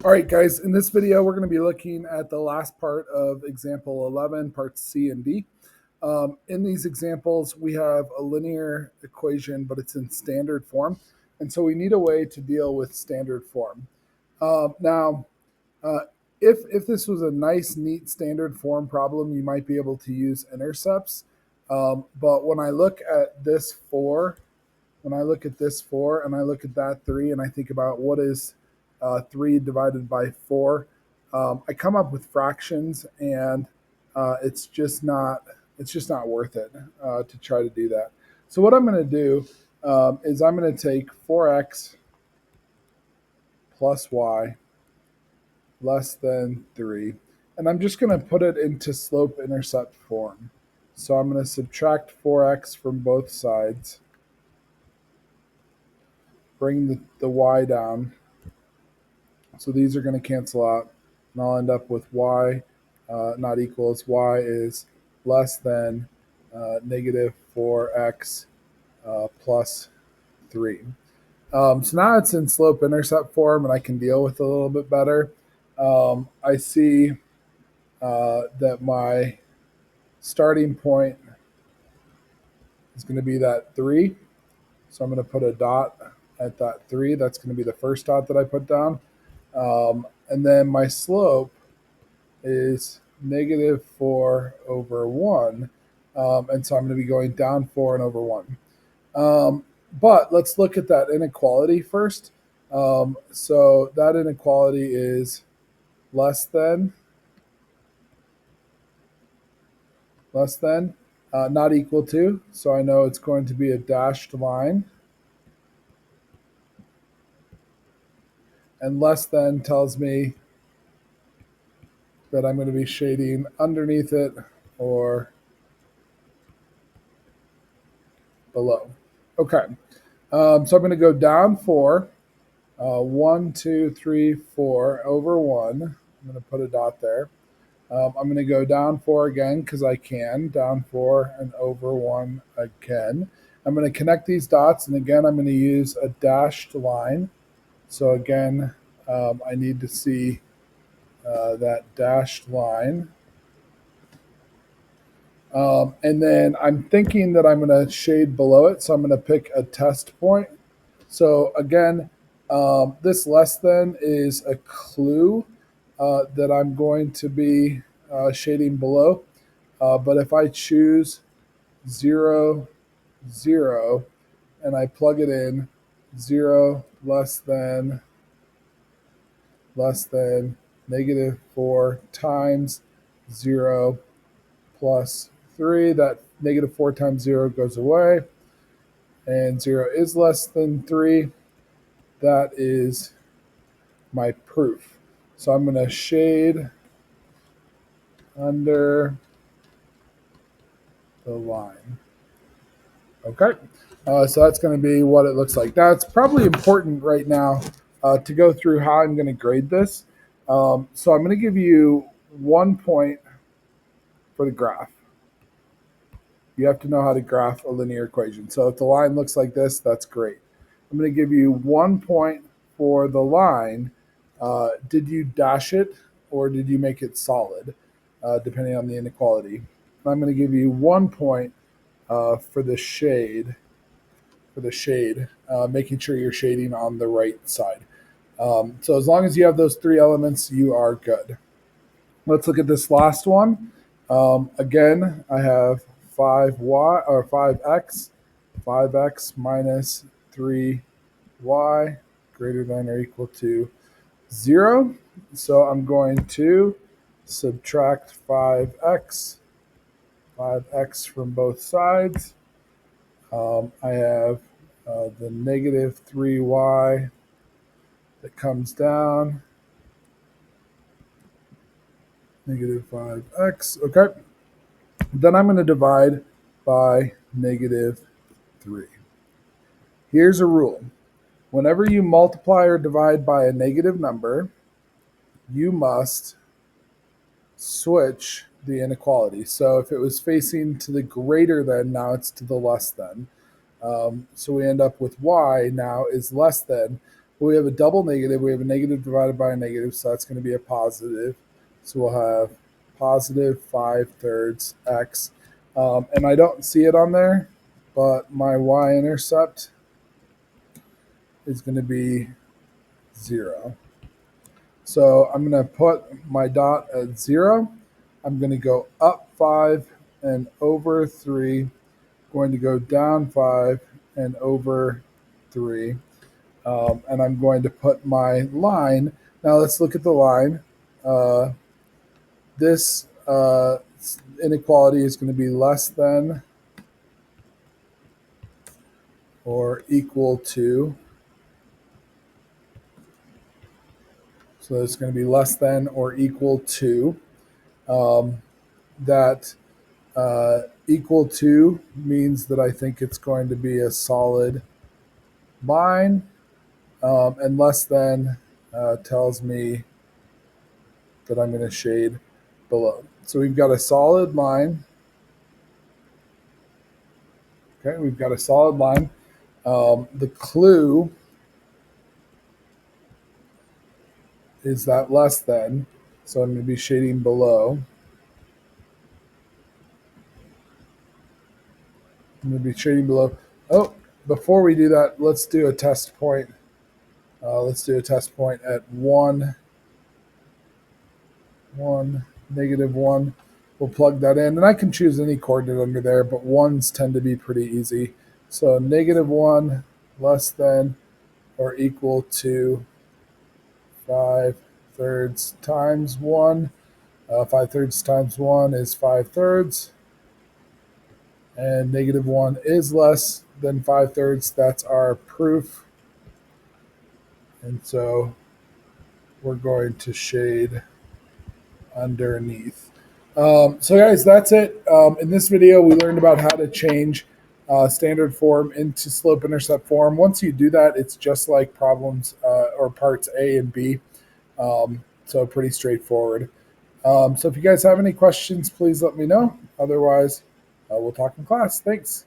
All right, guys, in this video, we're going to be looking at the last part of example 11, parts C and D. In these examples, we have a linear equation, but it's in standard form. And so we need a way to deal with standard form. Now, if this was a nice, neat standard form problem, you might be able to use intercepts. But when I look at this 4, and I look at that 3, and I think about what is 3 divided by 4, I come up with fractions, and it's just not worth it to try to do that. So what I'm going to do is I'm going to take 4x plus y less than 3, and I'm just going to put it into slope-intercept form. So I'm going to subtract 4x from both sides, bring the y down. So these are going to cancel out, and I'll end up with y not equals y is less than negative 4x plus 3. So now it's in slope-intercept form, and I can deal with it a little bit better. I see that my starting point is going to be that 3. So I'm going to put a dot at that 3. That's going to be the first dot that I put down. And then my slope is negative 4 over 1. And so I'm going to be going down 4 and over 1. But let's look at that inequality first. So that inequality is less than, not equal to. So I know it's going to be a dashed line. And less than tells me that I'm going to be shading underneath it or below. Okay, so I'm going to go down 4, 1, 2, 3, 4 over 1. I'm going to put a dot there. I'm going to go down 4 again because I can, down 4 and over 1 again. I'm going to connect these dots, and again, I'm going to use a dashed line. So again, I need to see that dashed line. And then I'm thinking that I'm going to shade below it, so I'm going to pick a test point. So again, this less than is a clue that I'm going to be shading below. But if I choose 0, 0, and I plug it in, 0 less than negative 4 times 0 plus 3, that negative 4 times 0 goes away, and 0 is less than 3. That is my proof. So I'm going to shade under the line. Okay, so that's going to be what it looks like. Now, it's probably important right now to go through how I'm going to grade this. So I'm going to give you 1 point for the graph. You have to know how to graph a linear equation. So if the line looks like this, that's great. I'm going to give you 1 point for the line. Did you dash it or did you make it solid, depending on the inequality? I'm going to give you 1 point for the shade, making sure you're shading on the right side. So as long as you have those 3 elements, you are good. Let's look at this last one. Again, I have 5y or 5x minus 3y greater than or equal to 0. So I'm going to subtract 5x from both sides. I have the negative 3y that comes down, negative 5x. Okay. Then I'm going to divide by negative 3. Here's a rule. Whenever you multiply or divide by a negative number, you must switch the inequality. So if it was facing to the greater than, now it's to the less than. So we end up with y now is less than. Well, we have a double negative. We have a negative divided by a negative, so that's going to be a positive. So we'll have positive 5/3 x. And I don't see it on there, but my y-intercept is going to be 0. So I'm going to put my dot at 0. I'm going to go up 5 and over 3, going to go down 5 and over 3. And I'm going to put my line. Now let's look at the line. This inequality is going to be less than or equal to. So it's going to be less than or equal to. That equal to means that I think it's going to be a solid line, and less than tells me that I'm going to shade below. So we've got a solid line. Okay, we've got a solid line. The clue is that less than, so I'm going to be shading below. I'm going to be shading below. Oh, before we do that, let's do a test point. Let's do a test point at 1, -1. We'll plug that in, and I can choose any coordinate under there, but 1s tend to be pretty easy. So -1 less than or equal to 5/3 times 1. 5/3 times 1 is 5/3. And -1 is less than 5/3. That's our proof. And so we're going to shade underneath. So guys, that's it. In this video, we learned about how to change standard form into slope intercept form. Once you do that, it's just like problems or parts A and B. So pretty straightforward. So if you guys have any questions, please let me know. Otherwise, we'll talk in class. Thanks.